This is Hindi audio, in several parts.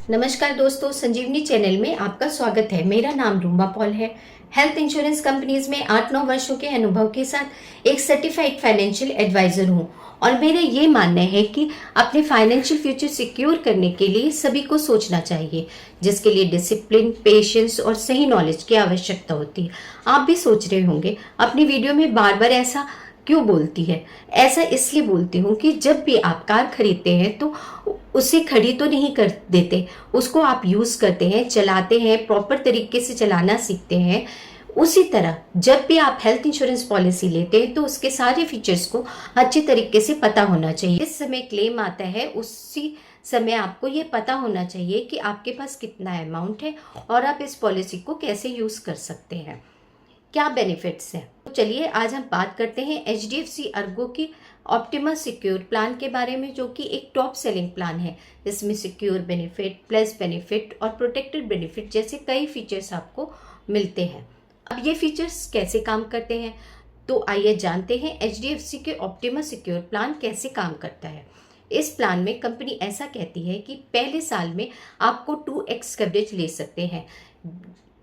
नमस्कार दोस्तों, संजीवनी चैनल में आपका स्वागत है। मेरा नाम रूमा पॉल है। हेल्थ इंश्योरेंस कंपनीज में 8-9 वर्षों के अनुभव के साथ एक सर्टिफाइड फाइनेंशियल एडवाइजर हूँ और मेरा ये मानना है कि अपने फाइनेंशियल फ्यूचर सिक्योर करने के लिए सभी को सोचना चाहिए, जिसके लिए डिसिप्लिन, पेशेंस और सही नॉलेज की आवश्यकता होती है। आप भी सोच रहे होंगे अपनी वीडियो में बार बार ऐसा क्यों बोलती है। ऐसा इसलिए बोलती हूँ कि जब भी आप कार खरीदते हैं तो उसे खड़ी तो नहीं कर देते, उसको आप यूज करते हैं, चलाते हैं, प्रॉपर तरीके से चलाना सीखते हैं। उसी तरह जब भी आप हेल्थ इंश्योरेंस पॉलिसी लेते हैं तो उसके सारे फीचर्स को अच्छे तरीके से पता होना चाहिए। इस समय क्लेम आता है उसी समय आपको ये पता होना चाहिए कि आपके पास कितना अमाउंट है और आप इस पॉलिसी को कैसे यूज कर सकते हैं, क्या बेनिफिट्स हैं। तो चलिए आज हम बात करते हैं HDFC अर्गो की ऑप्टिमा सिक्योर प्लान के बारे में, जो कि एक टॉप सेलिंग प्लान है। इसमें सिक्योर बेनिफिट, प्लस बेनिफिट और प्रोटेक्टेड बेनिफिट जैसे कई फीचर्स आपको मिलते हैं। अब ये फीचर्स कैसे काम करते हैं, तो आइए जानते हैं HDFC के ऑप्टिमा सिक्योर प्लान कैसे काम करता है। इस प्लान में कंपनी ऐसा कहती है कि पहले साल में आपको 2x कवरेज ले सकते हैं।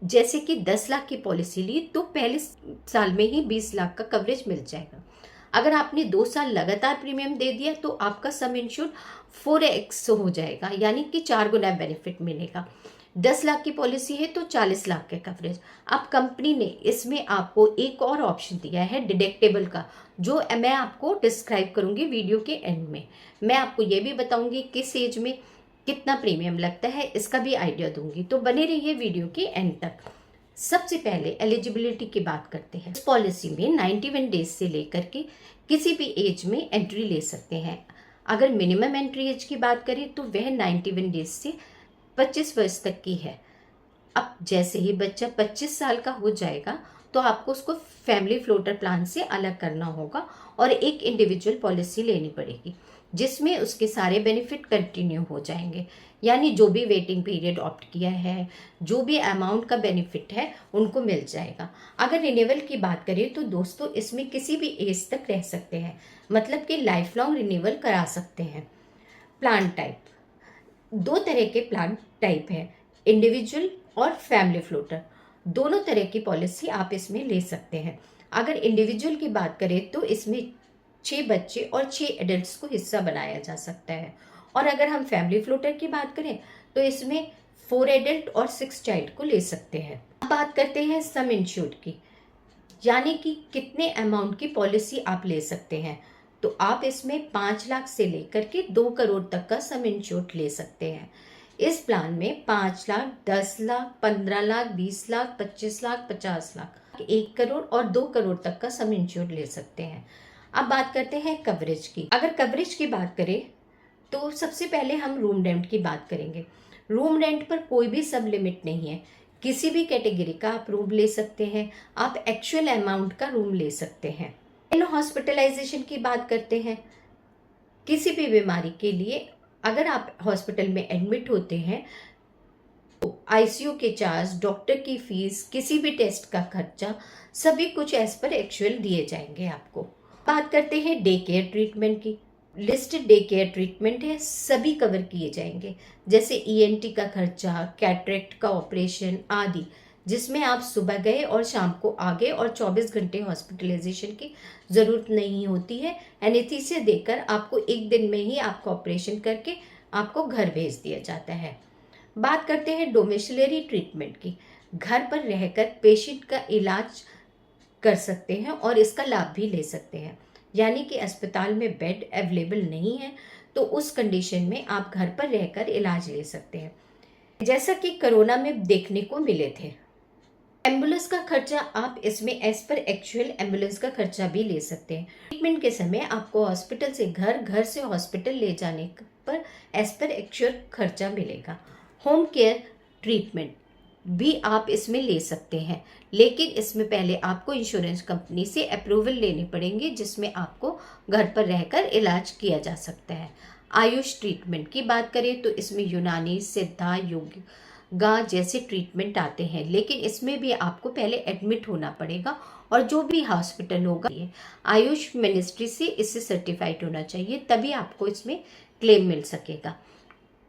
जैसे कि 10 लाख की पॉलिसी ली तो पहले साल में ही 20 लाख का कवरेज मिल जाएगा। अगर आपने 2 साल लगातार प्रीमियम दे दिया तो आपका सम इंश्योर्ड 4x हो जाएगा, यानी कि 4 गुना बेनिफिट मिलेगा। 10 लाख की पॉलिसी है तो 40 लाख के कवरेज। अब कंपनी ने इसमें आपको एक और ऑप्शन दिया है डिडक्टेबल का, जो मैं आपको डिस्क्राइब करूंगी वीडियो के एंड में। मैं आपको ये भी बताऊंगी किस एज में कितना प्रीमियम लगता है, इसका भी आइडिया दूंगी, तो बने रहिए वीडियो के एंड तक। सबसे पहले एलिजिबिलिटी की बात करते हैं। इस पॉलिसी में 91 डेज से लेकर के किसी भी एज में एंट्री ले सकते हैं। अगर मिनिमम एंट्री एज की बात करें तो वह 91 डेज से 25 वर्ष तक की है। अब जैसे ही बच्चा 25 साल का हो जाएगा तो आपको उसको फैमिली फ्लोटर प्लान से अलग करना होगा और एक इंडिविजुअल पॉलिसी लेनी पड़ेगी, जिसमें उसके सारे बेनिफिट कंटिन्यू हो जाएंगे। यानी जो भी वेटिंग पीरियड ऑप्ट किया है, जो भी अमाउंट का बेनिफिट है, उनको मिल जाएगा। अगर रिन्यूअल की बात करें तो दोस्तों इसमें किसी भी एज तक रह सकते हैं, मतलब कि लाइफ लॉन्ग रिन्यूअल करा सकते हैं। प्लान टाइप, 2 तरह के प्लान टाइप है, इंडिविजुअल और फैमिली फ्लोटर। दोनों तरह की पॉलिसी आप इसमें ले सकते हैं। अगर इंडिविजुअल की बात करें तो इसमें 6 बच्चे और 6 एडल्ट्स को हिस्सा बनाया जा सकता है, और अगर हम फैमिली फ्लोटर की बात करें तो इसमें 4 एडल्ट और 6 चाइल्ड को ले सकते हैं। अब बात करते हैं सम इंश्योर्ड की, यानी कि कितने अमाउंट की पॉलिसी आप ले सकते हैं। तो आप इसमें 5 लाख से लेकर के 2 करोड़ तक का सम इंश्योर्ड ले सकते हैं। इस प्लान में 5 लाख, 10 लाख, 15 लाख, 20 लाख, 25 लाख, 50 लाख, 1 करोड़ और 2 करोड़ तक का सम इंश्योर्ड ले सकते हैं। अब बात करते हैं कवरेज की। अगर कवरेज की बात करें तो सबसे पहले हम रूम रेंट की बात करेंगे। रूम रेंट पर कोई भी सब लिमिट नहीं है, किसी भी कैटेगरी का आप रूम ले सकते हैं, आप एक्चुअल अमाउंट का रूम ले सकते हैं। इन हॉस्पिटलाइजेशन की बात करते हैं। किसी भी बीमारी के लिए अगर आप हॉस्पिटल में एडमिट होते हैं तो ICU के चार्ज, डॉक्टर की फीस, किसी भी टेस्ट का खर्चा, सभी कुछ एज पर एक्चुअल दिए जाएंगे आपको। बात करते हैं डे केयर ट्रीटमेंट की। लिस्टेड डे केयर ट्रीटमेंट है, सभी कवर किए जाएंगे, जैसे ENT का खर्चा, कैटरेक्ट का ऑपरेशन आदि, जिसमें आप सुबह गए और शाम को आ गए और 24 घंटे हॉस्पिटलाइजेशन की ज़रूरत नहीं होती है। एनेस्थीसिया देकर आपको एक दिन में ही आपको ऑपरेशन करके आपको घर भेज दिया जाता है। बात करते हैं डोमिसिलरी ट्रीटमेंट की। घर पर रहकर पेशेंट का इलाज कर सकते हैं और इसका लाभ भी ले सकते हैं, यानी कि अस्पताल में बेड अवेलेबल नहीं है तो उस कंडीशन में आप घर पर रहकर इलाज ले सकते हैं, जैसा कि कोरोना में देखने को मिले थे। एम्बुलेंस का खर्चा आप इसमें एज पर एक्चुअल एम्बुलेंस का खर्चा भी ले सकते हैं। ट्रीटमेंट के समय आपको हॉस्पिटल से घर, घर से हॉस्पिटल ले जाने पर एज पर एक्चुअल खर्चा मिलेगा। होम केयर ट्रीटमेंट भी आप इसमें ले सकते हैं, लेकिन इसमें पहले आपको इंश्योरेंस कंपनी से अप्रूवल लेने पड़ेंगे, जिसमें आपको घर पर रहकर इलाज किया जा सकता है। आयुष ट्रीटमेंट की बात करें तो इसमें यूनानी, सिद्धा, योगा जैसे ट्रीटमेंट आते हैं, लेकिन इसमें भी आपको पहले एडमिट होना पड़ेगा और जो भी हॉस्पिटल होगा आयुष मिनिस्ट्री से इससे सर्टिफाइड होना चाहिए, तभी आपको इसमें क्लेम मिल सकेगा।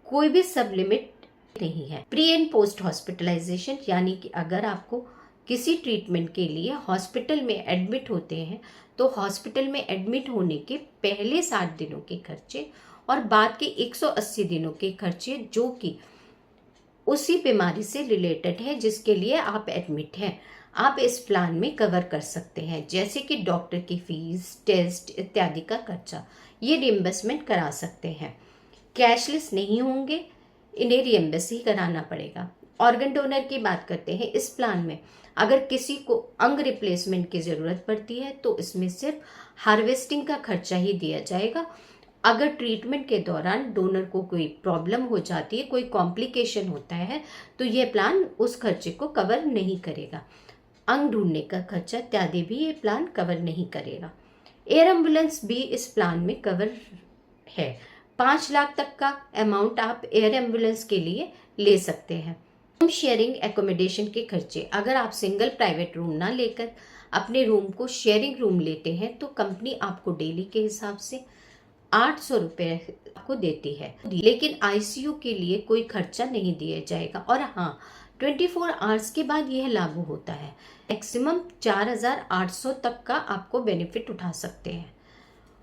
कोई भी सब लिमिट नहीं है। प्री एंड पोस्ट हॉस्पिटलाइजेशन, यानी कि अगर आपको किसी ट्रीटमेंट के लिए हॉस्पिटल में एडमिट होते हैं तो हॉस्पिटल में एडमिट होने के पहले 60 दिनों के खर्चे और बाद के 180 दिनों के खर्चे जो कि उसी बीमारी से रिलेटेड है जिसके लिए आप एडमिट हैं, आप इस प्लान में कवर कर सकते हैं। जैसे कि डॉक्टर की फीस, टेस्ट इत्यादि का खर्चा, ये रिइंबर्समेंट करा सकते हैं। कैशलेस नहीं होंगे, इन्हें रिइंबर्स ही कराना पड़ेगा। ऑर्गन डोनर की बात करते हैं। इस प्लान में अगर किसी को अंग रिप्लेसमेंट की ज़रूरत पड़ती है तो इसमें सिर्फ हार्वेस्टिंग का खर्चा ही दिया जाएगा। अगर ट्रीटमेंट के दौरान डोनर को कोई प्रॉब्लम हो जाती है, कोई कॉम्प्लिकेशन होता है, तो यह प्लान उस खर्चे को कवर नहीं करेगा। अंग ढूंढने का खर्चा इत्यादि भी ये प्लान कवर नहीं करेगा। एयर एम्बुलेंस भी इस प्लान में कवर है। 5 लाख तक का अमाउंट आप एयर एम्बुलेंस के लिए ले सकते हैं। रूम शेयरिंग एकोमोडेशन के खर्चे, अगर आप सिंगल प्राइवेट रूम ना लेकर अपने रूम को शेयरिंग रूम लेते हैं तो कंपनी आपको डेली के हिसाब से 800 रुपये आपको देती है, लेकिन आईसीयू के लिए कोई खर्चा नहीं दिया जाएगा। और हाँ, 24 आवर्स के बाद यह लागू होता है। मैक्सिमम 4800 तक का आपको बेनिफिट उठा सकते हैं।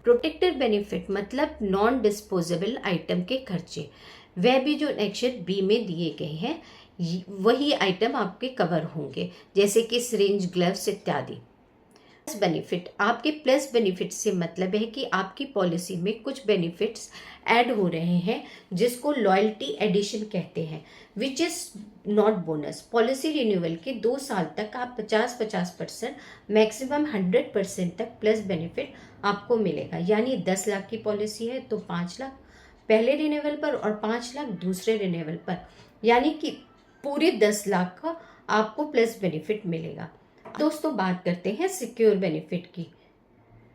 प्रोटेक्टर बेनिफिट मतलब नॉन डिस्पोजेबल आइटम के खर्चे, वह भी जो एनेक्सर बी में दिए गए हैं वही आइटम आपके कवर होंगे, जैसे कि सिरिंज, ग्लव्स इत्यादि। प्लस बेनिफिट, आपके प्लस बेनिफिट से मतलब है कि आपकी पॉलिसी में कुछ बेनिफिट्स ऐड हो रहे हैं जिसको लॉयल्टी एडिशन कहते हैं, which is not bonus. Policy renewal के 2 साल तक आप 50% मैक्सिमम 100% तक प्लस बेनिफिट आपको मिलेगा। यानी 10 लाख की पॉलिसी है तो 5 लाख पहले रिन्यूअल पर और 5 लाख दूसरे रिन्यूअल पर, यानी कि पूरे 10 लाख का आपको प्लस बेनिफिट मिलेगा। दोस्तों, बात करते हैं सिक्योर बेनिफिट की।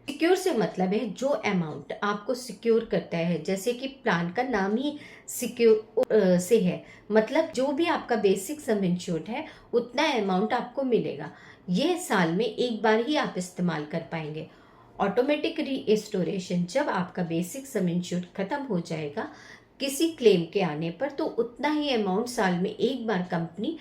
सिक्योर से मतलब है जो अमाउंट आपको सिक्योर करता है, जैसे कि प्लान का नाम ही सिक्योर से है, मतलब जो भी आपका बेसिक सम इंश्योर्ड है उतना अमाउंट आपको मिलेगा। यह साल में एक बार ही आप इस्तेमाल कर पाएंगे। ऑटोमेटिक रीस्टोरेशन, जब आपका बेसिक सम इंश्योर्ड खत्म हो जाएगा किसी क्लेम के आने पर, तो उतना ही अमाउंट साल में एक बार कंपनी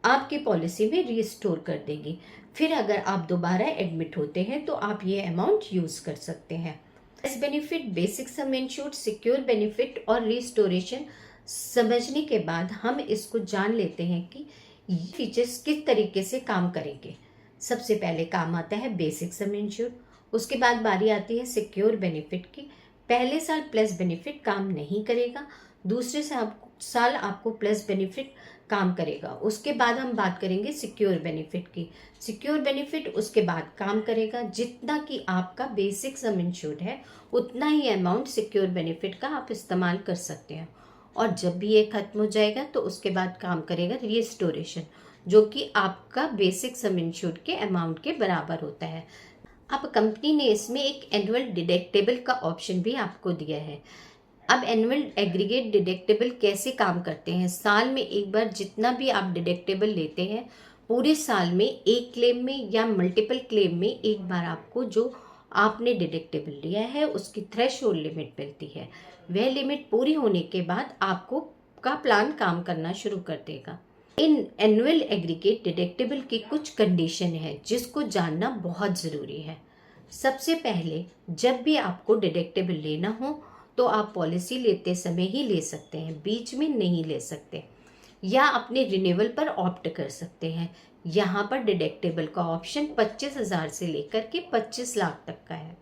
आपकी पॉलिसी में रीस्टोर कर देगी। फिर अगर आप दोबारा एडमिट होते हैं तो आप ये अमाउंट यूज कर सकते हैं। इस benefit, basic sum insured, secure benefit और रीस्टोरेशन समझने के बाद हम इसको जान लेते हैं कि ये फीचर्स किस तरीके से काम करेंगे। सबसे पहले काम आता है बेसिक सम इंश्योर्ड, उसके बाद बारी आती है सिक्योर बेनिफिट की। पहले साल प्लस बेनिफिट काम नहीं करेगा, दूसरे साल आपको प्लस बेनिफिट काम करेगा। उसके बाद हम बात करेंगे सिक्योर बेनिफिट की। सिक्योर बेनिफिट उसके बाद काम करेगा, जितना कि आपका बेसिक सम इंश्योर्ड है उतना ही अमाउंट सिक्योर बेनिफिट का आप इस्तेमाल कर सकते हैं। और जब भी ये खत्म हो जाएगा तो उसके बाद काम करेगा रिस्टोरेशन, जो कि आपका बेसिक सम इंश्योर्ड के अमाउंट के बराबर होता है। अब कंपनी ने इसमें एक एनुअल डिडक्टेबल का ऑप्शन भी आपको दिया है। अब एनुअल एग्रीगेट डिडक्टेबल कैसे काम करते हैं? साल में एक बार जितना भी आप डिडक्टेबल लेते हैं, पूरे साल में एक क्लेम में या मल्टीपल क्लेम में एक बार आपको जो आपने डिडक्टेबल लिया है उसकी थ्रेशोल्ड लिमिट मिलती है। वह लिमिट पूरी होने के बाद आपको का प्लान काम करना शुरू कर देगा। इन एनुअल एग्रीगेट डिडक्टेबल की कुछ कंडीशन है जिसको जानना बहुत ज़रूरी है। सबसे पहले, जब भी आपको डिडक्टेबल लेना हो तो आप पॉलिसी लेते समय ही ले सकते हैं, बीच में नहीं ले सकते, या अपने रिन्यूअल पर ऑप्ट कर सकते हैं। यहाँ पर डिडक्टेबल का ऑप्शन 25,000 से लेकर के 25 लाख तक का है।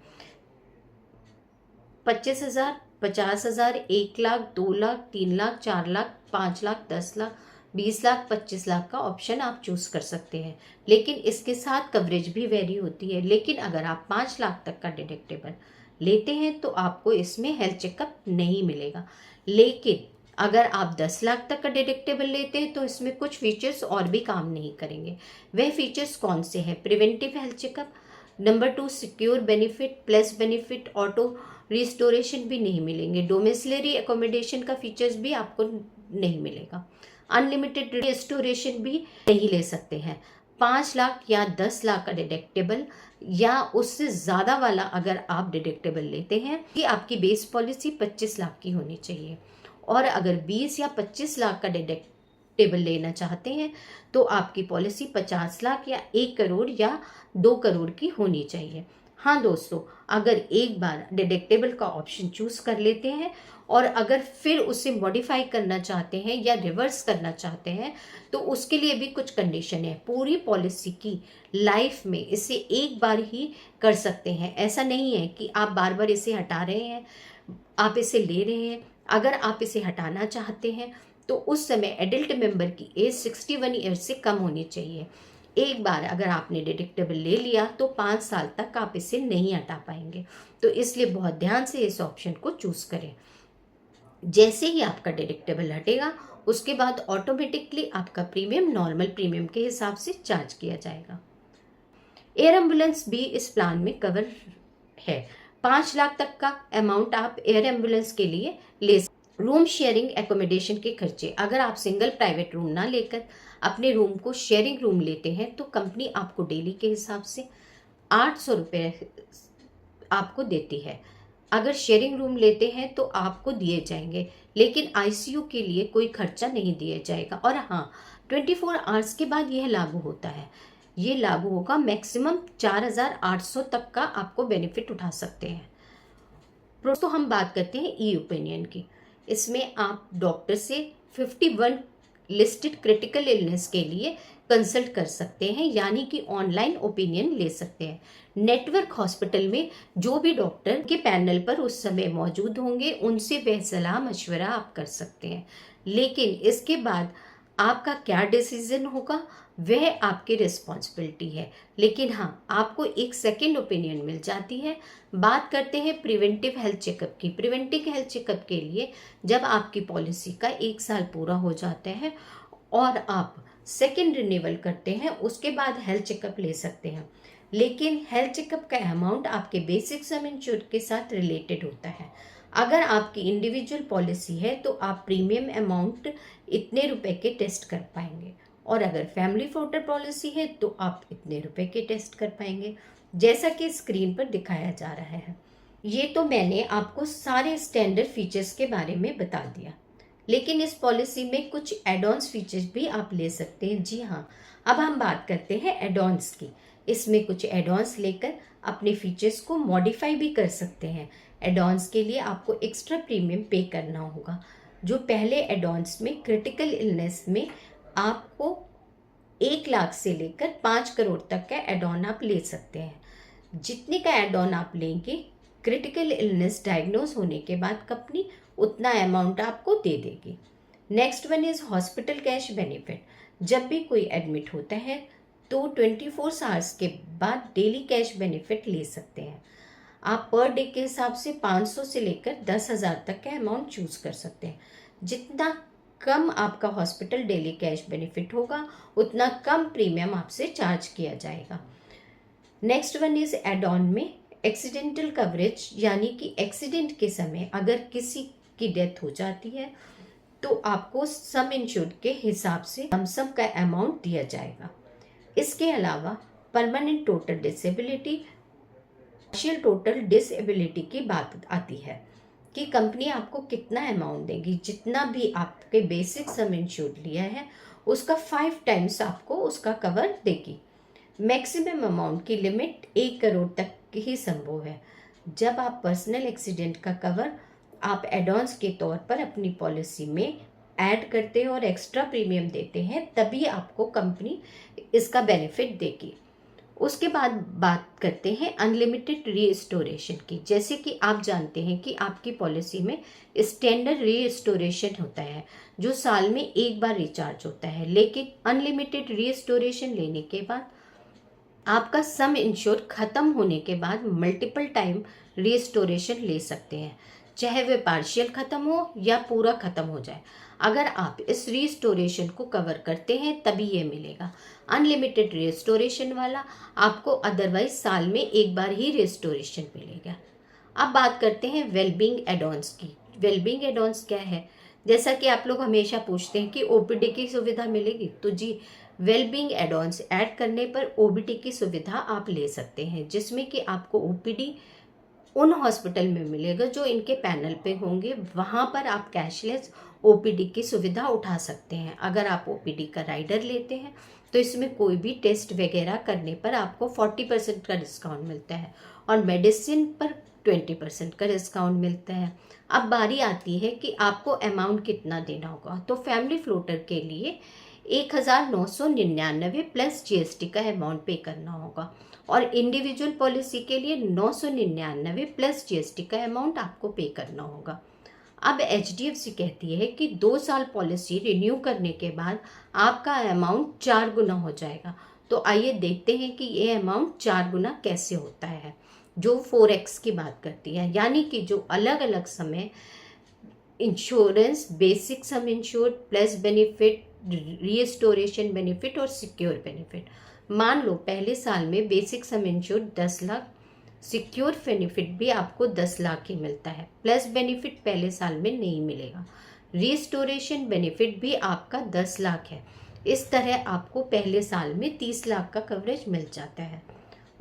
25,000, 50,000, 1 लाख, 2 लाख, 3 लाख, 4 लाख, 5 लाख, 10 लाख, 20 लाख, 25 लाख का ऑप्शन आप चूज कर सकते हैं। लेकिन इसके साथ कवरेज भी वेरी होती है। लेकिन अगर आप 5 लाख तक का डिडक्टेबल लेते हैं तो आपको इसमें हेल्थ चेकअप नहीं मिलेगा। लेकिन अगर आप 10 लाख तक का डिडक्टेबल लेते हैं तो इसमें कुछ फीचर्स और भी काम नहीं करेंगे। वह फीचर्स कौन से हैं? Preventive health checkup, number 2 secure benefit, plus benefit, auto restoration भी नहीं मिलेंगे। डोमिसिलरी एकोमोडेशन का फीचर्स भी आपको नहीं मिलेगा। अनलिमिटेड रिस्टोरेशन भी नहीं ले सकते हैं। 5 लाख या 10 लाख का डिडक्टेबल या उससे ज़्यादा वाला अगर आप डिडक्टेबल लेते हैं कि आपकी बेस पॉलिसी 25 लाख की होनी चाहिए। और अगर 20 या 25 लाख का डिडक्टेबल लेना चाहते हैं तो आपकी पॉलिसी 50 लाख या 1 करोड़ या 2 करोड़ की होनी चाहिए। हाँ दोस्तों, अगर एक बार डिडक्टेबल का ऑप्शन चूज कर लेते हैं और अगर फिर उसे मॉडिफाई करना चाहते हैं या रिवर्स करना चाहते हैं तो उसके लिए भी कुछ कंडीशन है। पूरी पॉलिसी की लाइफ में इसे एक बार ही कर सकते हैं। ऐसा नहीं है कि आप बार बार इसे हटा रहे हैं, आप इसे ले रहे हैं। अगर आप इसे हटाना चाहते हैं तो उस समय एडल्ट मेंबर की एज 61 ईयर्स से कम होनी चाहिए। एक बार अगर आपने डिडक्टेबल ले लिया तो 5 साल तक आप इसे नहीं हटा पाएंगे। तो इसलिए बहुत ध्यान से इस ऑप्शन को चूज करें। जैसे ही आपका डिडक्टेबल हटेगा उसके बाद ऑटोमेटिकली आपका प्रीमियम नॉर्मल प्रीमियम के हिसाब से चार्ज किया जाएगा। एयर एम्बुलेंस भी इस प्लान में कवर है। 5 लाख तक का अमाउंट आप एयर एम्बुलेंस के लिए ले सकते। रूम शेयरिंग एकोमोडेशन के खर्चे, अगर आप सिंगल प्राइवेट रूम ना लेकर अपने रूम को शेयरिंग रूम लेते हैं तो कंपनी आपको डेली के हिसाब से 800 रुपये आपको देती है। अगर शेयरिंग रूम लेते हैं तो आपको दिए जाएंगे, लेकिन आईसीयू के लिए कोई खर्चा नहीं दिया जाएगा। और हाँ, 24 आवर्स के बाद यह लागू होता है। ये लागू होगा, मैक्सिमम 4800 तक का आपको बेनिफिट उठा सकते हैं। दोस्तों हम बात करते हैं ई ओपिनियन की। इसमें आप डॉक्टर से 51 लिस्टेड क्रिटिकल इलनेस के लिए कंसल्ट कर सकते हैं, यानी कि ऑनलाइन ओपिनियन ले सकते हैं। नेटवर्क हॉस्पिटल में जो भी डॉक्टर के पैनल पर उस समय मौजूद होंगे उनसे वह सलाह मशवरा आप कर सकते हैं। लेकिन इसके बाद आपका क्या डिसीजन होगा वह आपकी रिस्पॉन्सिबिलिटी है। लेकिन हाँ, आपको एक सेकेंड ओपिनियन मिल जाती है। बात करते हैं प्रिवेंटिव हेल्थ चेकअप की। प्रिवेंटिव हेल्थ चेकअप के लिए जब आपकी पॉलिसी का 1 साल पूरा हो जाता है और आप सेकेंड रिन्यूअल करते हैं उसके बाद हेल्थ चेकअप ले सकते हैं। लेकिन हेल्थ चेकअप का अमाउंट आपके बेसिक सम इंश्योर्ड के साथ रिलेटेड होता है। अगर आपकी इंडिविजुअल पॉलिसी है तो आप प्रीमियम अमाउंट इतने रुपए के टेस्ट कर पाएंगे, और अगर फैमिली फ्लोटर पॉलिसी है तो आप इतने रुपए के टेस्ट कर पाएंगे, जैसा कि स्क्रीन पर दिखाया जा रहा है। ये तो मैंने आपको सारे स्टैंडर्ड फीचर्स के बारे में बता दिया, लेकिन इस पॉलिसी में कुछ एडॉन्स फीचर्स भी आप ले सकते हैं। जी हाँ, अब हम बात करते हैं एडॉन्स की। इसमें कुछ एडॉन्स लेकर अपने फीचर्स को मॉडिफाई भी कर सकते हैं। एडॉन्स के लिए आपको एक्स्ट्रा प्रीमियम पे करना होगा। जो पहले एडॉन्स में क्रिटिकल इलनेस में आपको 1 लाख से लेकर 5 करोड़ तक का एडॉन आप ले सकते हैं। जितने का एडॉन आप लेंगे, क्रिटिकल इलनेस डायग्नोज होने के बाद कंपनी उतना अमाउंट आपको दे देगी। Next one is hospital cash benefit. जब भी कोई एडमिट होता है तो 24 आवर्स के बाद डेली कैश बेनिफिट ले सकते हैं। आप पर डे के हिसाब से 500 से लेकर 10,000 तक का अमाउंट चूज कर सकते हैं। जितना कम आपका हॉस्पिटल डेली कैश बेनिफिट होगा उतना कम प्रीमियम आपसे चार्ज किया जाएगा। Next one is add on में एक्सीडेंटल कवरेज, यानी कि एक्सीडेंट के समय अगर किसी की डेथ हो जाती है तो आपको सम इंश्योर्ड के हिसाब से लमसम का अमाउंट दिया जाएगा। इसके अलावा permanent total disability, partial total disability की बात आती है कि कंपनी आपको कितना अमाउंट देगी। जितना भी आपके बेसिक सम इंश्योर्ड लिया है उसका 5 टाइम्स आपको उसका कवर देगी। मैक्सिमम अमाउंट की लिमिट 1 करोड़ तक ही संभव है। जब आप पर्सनल एक्सीडेंट का कवर आप एडॉन्स के तौर पर अपनी पॉलिसी में ऐड करते हैं और एक्स्ट्रा प्रीमियम देते हैं, तभी आपको कंपनी इसका बेनिफिट देगी। उसके बाद बात करते हैं अनलिमिटेड रीस्टोरेशन की। जैसे कि आप जानते हैं कि आपकी पॉलिसी में स्टैंडर्ड रीस्टोरेशन होता है जो साल में एक बार रिचार्ज होता है, लेकिन अनलिमिटेड रीस्टोरेशन लेने के बाद आपका सम इंश्योर खत्म होने के बाद मल्टीपल टाइम रीस्टोरेशन ले सकते हैं, चाहे वह पार्शियल खत्म हो या पूरा खत्म हो जाए। अगर आप इस रीस्टोरेशन को कवर करते हैं तभी ये मिलेगा। अनलिमिटेड रीस्टोरेशन वाला आपको अदरवाइज साल में एक बार ही रीस्टोरेशन मिलेगा। अब बात करते हैं वेलबींग एडॉन्स की। वेलबींग एडॉन्स क्या है? जैसा कि आप लोग हमेशा पूछते हैं कि ओपीडी की सुविधा मिलेगी, तो जी वेलबींग एडॉन्स ऐड करने पर ओपीडी की सुविधा आप ले सकते हैं, जिसमें कि आपको ओपीडी उन हॉस्पिटल में मिलेगा जो इनके पैनल पे होंगे। वहाँ पर आप कैशलेस ओपीडी की सुविधा उठा सकते हैं। अगर आप ओपीडी का राइडर लेते हैं तो इसमें कोई भी टेस्ट वगैरह करने पर आपको 40% का डिस्काउंट मिलता है और मेडिसिन पर 20% का डिस्काउंट मिलता है। अब बारी आती है कि आपको अमाउंट कितना देना होगा। तो फैमिली फ्लोटर के लिए 1999 प्लस जीएसटी का अमाउंट पे करना होगा और इंडिविजुअल पॉलिसी के लिए 999 प्लस जीएसटी का अमाउंट आपको पे करना होगा। अब एचडीएफसी कहती है कि 2 साल पॉलिसी रिन्यू करने के बाद आपका अमाउंट 4 गुना हो जाएगा। तो आइए देखते हैं कि ये अमाउंट 4 गुना कैसे होता है, जो 4x की बात करती है। यानी कि जो अलग अलग समय insurance, basic sum insured, plus benefit, restoration benefit और सिक्योर बेनिफिट। मान लो पहले साल में basic sum insured 10 lakh, secure benefit भी आपको 10 लाख ही मिलता है, प्लस बेनिफिट पहले साल में नहीं मिलेगा, रीस्टोरेशन बेनिफिट भी आपका 10 लाख है। इस तरह आपको पहले साल में 30 लाख का कवरेज मिल जाता है।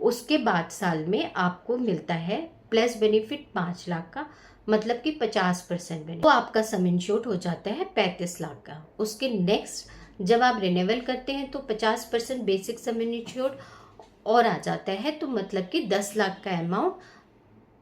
उसके बाद साल में आपको मिलता है प्लस बेनिफिट 5 लाख का, मतलब कि 50% बेनिफिट, तो आपका सम इंश्योर्ड हो जाता है 35 लाख का। उसके नेक्स्ट जब आप रिन्यूअल करते हैं तो 50% बेसिक सम इंश्योर्ड और आ जाता है, तो मतलब कि 10 लाख का अमाउंट।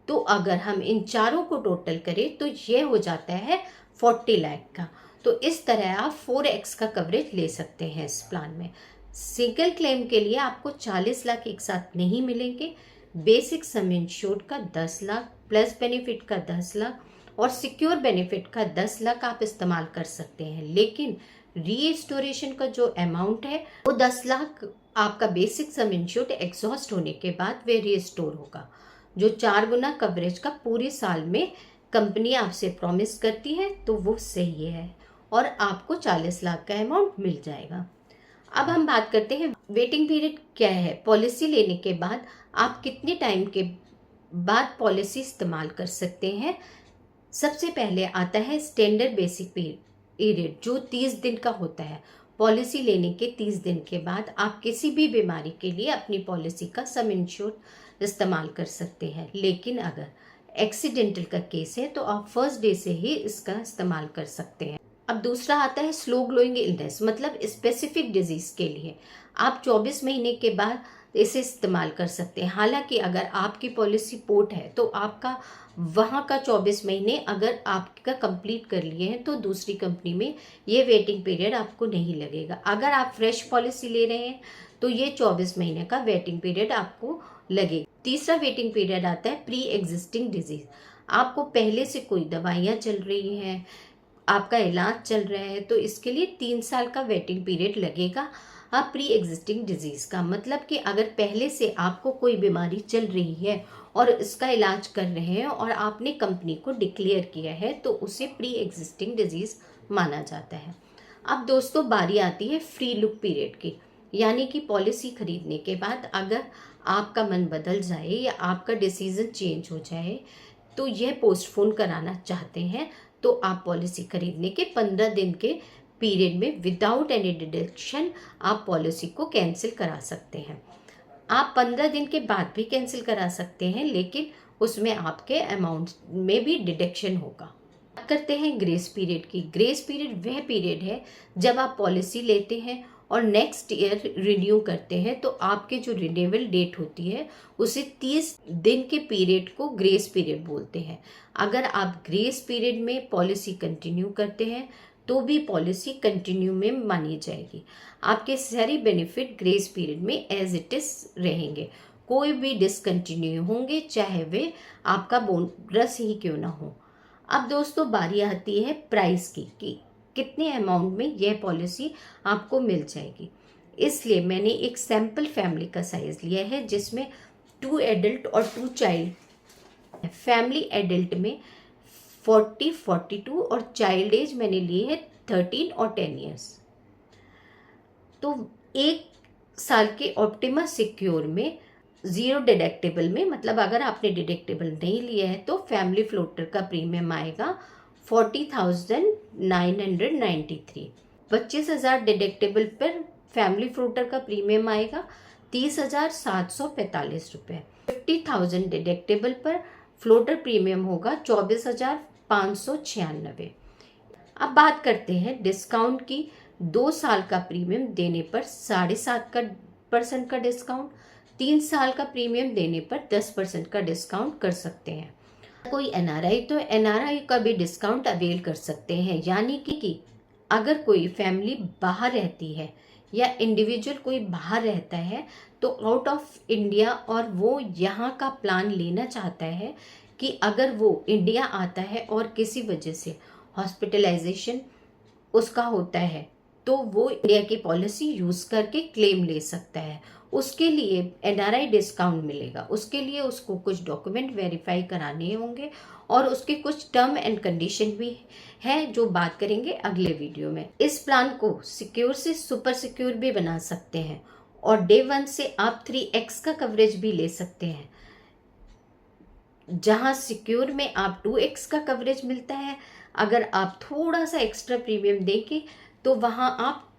तो अगर हम इन चारों को टोटल करें तो ये हो जाता है 40 लाख का। तो इस तरह आप 4x का कवरेज ले सकते हैं इस प्लान में। सिंगल क्लेम के लिए आपको 40 लाख एक साथ नहीं मिलेंगे। बेसिक सम इंश्योर्ड का 10 लाख, प्लस बेनिफिट का 10 लाख और सिक्योर बेनिफिट का 10 लाख आप इस्तेमाल कर सकते हैं। लेकिन रीस्टोरेशन का जो अमाउंट है वो 10 लाख आपका बेसिक सम इंश्योर्ड एग्जॉस्ट होने के बाद वे रीस्टोर होगा। जो 4 गुना कवरेज का पूरे साल में कंपनी आपसे प्रॉमिस करती है तो वो सही है और आपको 40 लाख का अमाउंट मिल जाएगा। अब हम बात करते हैं वेटिंग पीरियड क्या है। पॉलिसी लेने के बाद आप कितने टाइम के बाद पॉलिसी इस्तेमाल कर सकते हैं। सबसे पहले आता है स्टैंडर्ड बेसिक पीरियड, जो 30 दिन का होता है। पॉलिसी लेने के 30 दिन के बाद आप किसी भी बीमारी के लिए अपनी पॉलिसी का सम इंश्योर्ड इस्तेमाल कर सकते हैं। लेकिन अगर एक्सीडेंटल का केस है तो आप फर्स्ट डे से ही इसका इस्तेमाल कर सकते हैं। अब दूसरा आता है स्लो ग्रोइंग इलनेस, मतलब स्पेसिफिक डिजीज के लिए आप 24 महीने के बाद इसे इस्तेमाल कर सकते हैं। हालांकि अगर आपकी पॉलिसी पोर्ट है तो आपका वहाँ का 24 महीने अगर आपका कंप्लीट कर लिए हैं तो दूसरी कंपनी में ये वेटिंग पीरियड आपको नहीं लगेगा। अगर आप फ्रेश पॉलिसी ले रहे हैं तो ये 24 महीने का वेटिंग पीरियड आपको लगेगा। तीसरा वेटिंग पीरियड आता है प्री एग्जिस्टिंग डिजीज। आपको पहले से कोई दवाइयाँ चल रही हैं, आपका इलाज चल रहा है, तो इसके लिए 3 साल का वेटिंग पीरियड लगेगा। आप प्री एग्जिस्टिंग डिजीज का मतलब कि अगर पहले से आपको कोई बीमारी चल रही है और इसका इलाज कर रहे हैं और आपने कंपनी को डिक्लेयर किया है तो उसे प्री एग्जिस्टिंग डिजीज माना जाता है। अब दोस्तों बारी आती है फ्री लुक पीरियड की, यानी कि पॉलिसी खरीदने के बाद अगर आपका मन बदल जाए या आपका डिसीजन चेंज हो जाए तो यह पोस्टपोन कराना चाहते हैं तो आप पॉलिसी खरीदने के 15 दिन के पीरियड में विदाउट एनी डिडक्शन आप पॉलिसी को कैंसिल करा सकते हैं। आप 15 दिन के बाद भी कैंसिल करा सकते हैं, लेकिन उसमें आपके अमाउंट में भी डिडक्शन होगा। बात करते हैं ग्रेस पीरियड की। ग्रेस पीरियड वह पीरियड है जब आप पॉलिसी लेते हैं और नेक्स्ट ईयर रिन्यू करते हैं तो आपके जो रिन्यूअल डेट होती है उसे 30 दिन के पीरियड को ग्रेस पीरियड बोलते हैं। अगर आप ग्रेस पीरियड में पॉलिसी कंटिन्यू करते हैं तो भी पॉलिसी कंटिन्यू में मानी जाएगी। आपके सारे बेनिफिट ग्रेस पीरियड में एज इट इज रहेंगे, कोई भी डिसकंटिन्यू होंगे चाहे वे आपका बोनस ही क्यों ना हो। अब दोस्तों बारी आती है प्राइस की कि कितने अमाउंट में यह पॉलिसी आपको मिल जाएगी। इसलिए मैंने एक सैम्पल फैमिली का साइज लिया है जिसमें 2 एडल्ट और 2 चाइल्ड। फैमिली एडल्ट में 40, 42 और चाइल्ड एज मैंने लिए है 13 और 10 ईयर्स। तो 1 साल के ऑप्टिमा सिक्योर में 0 डिडक्टेबल में, मतलब अगर आपने डिडक्टेबल नहीं लिया है तो फैमिली फ्लोटर का प्रीमियम आएगा 40,993। 25,000 डिडक्टेबल पर फैमिली फ्लोटर का प्रीमियम आएगा 30,745 रुपये। 50,000 डिडक्टेबल पर फ्लोटर प्रीमियम होगा 24,596। अब बात करते हैं डिस्काउंट की। 2 साल का प्रीमियम देने पर 7.5% का डिस्काउंट, 3 साल का प्रीमियम देने पर 10% का डिस्काउंट कर सकते हैं। कोई एनआरआई तो एनआरआई का भी डिस्काउंट अवेल कर सकते हैं, यानी कि अगर कोई फैमिली बाहर रहती है या इंडिविजुअल कोई बाहर रहता है तो आउट ऑफ इंडिया और वो यहाँ का प्लान लेना चाहता है कि अगर वो इंडिया आता है और किसी वजह से हॉस्पिटलाइजेशन उसका होता है तो वो इंडिया की पॉलिसी यूज़ करके क्लेम ले सकता है। उसके लिए एनआरआई डिस्काउंट मिलेगा। उसके लिए उसको कुछ डॉक्यूमेंट वेरीफाई कराने होंगे और उसके कुछ टर्म एंड कंडीशन भी है जो बात करेंगे अगले वीडियो में। इस प्लान को सिक्योर से सुपर सिक्योर भी बना सकते हैं और डे 1 से आप 3x का कवरेज भी ले सकते हैं। जहां सिक्योर में आप 2x का कवरेज मिलता है, अगर आप थोड़ा सा एक्स्ट्रा प्रीमियम देंगे तो वहां आप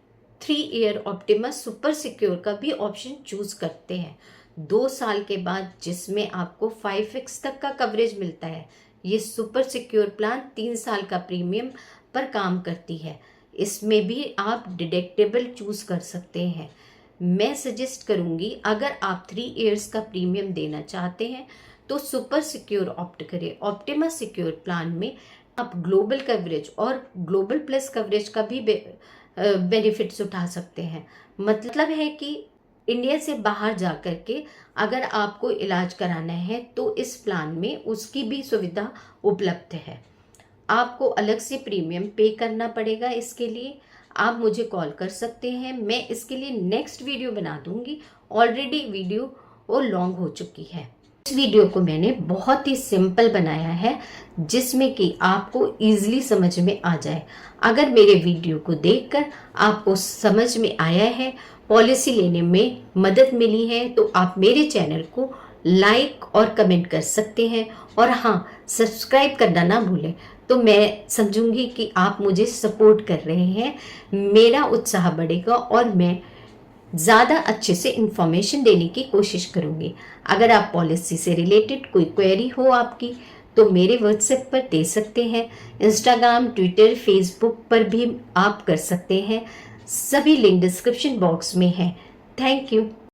3 ईयर ऑप्टिमस सुपर सिक्योर का भी ऑप्शन चूज करते हैं 2 साल के बाद, जिसमें आपको 5x तक का कवरेज मिलता है। ये सुपर सिक्योर प्लान 3 साल का प्रीमियम पर काम करती है। इसमें भी आप डिडक्टेबल चूज कर सकते हैं। मैं सजेस्ट करूंगी अगर आप 3 इयर्स का प्रीमियम देना चाहते हैं तो सुपर सिक्योर ऑप्ट करें। ऑप्टिमस सिक्योर प्लान में आप ग्लोबल कवरेज और ग्लोबल प्लस कवरेज का भी बेनिफिट्स उठा सकते हैं। मतलब है कि इंडिया से बाहर जा कर के अगर आपको इलाज कराना है तो इस प्लान में उसकी भी सुविधा उपलब्ध है। आपको अलग से प्रीमियम पे करना पड़ेगा। इसके लिए आप मुझे कॉल कर सकते हैं, मैं इसके लिए नेक्स्ट वीडियो बना दूंगी। ऑलरेडी वीडियो वो लॉन्ग हो चुकी है। इस वीडियो को मैंने बहुत ही सिंपल बनाया है जिसमें कि आपको इजीली समझ में आ जाए। अगर मेरे वीडियो को देखकर आपको समझ में आया है, पॉलिसी लेने में मदद मिली है, तो आप मेरे चैनल को लाइक और कमेंट कर सकते हैं और हाँ, सब्सक्राइब करना ना भूलें। तो मैं समझूंगी कि आप मुझे सपोर्ट कर रहे हैं, मेरा उत्साह बढ़ेगा और मैं ज़्यादा अच्छे से इंफॉर्मेशन देने की कोशिश करूंगी। अगर आप पॉलिसी से रिलेटेड कोई क्वेरी हो आपकी तो मेरे व्हाट्सएप पर दे सकते हैं। इंस्टाग्राम, ट्विटर, फेसबुक पर भी आप कर सकते हैं। सभी लिंक डिस्क्रिप्शन बॉक्स में है। Thank you.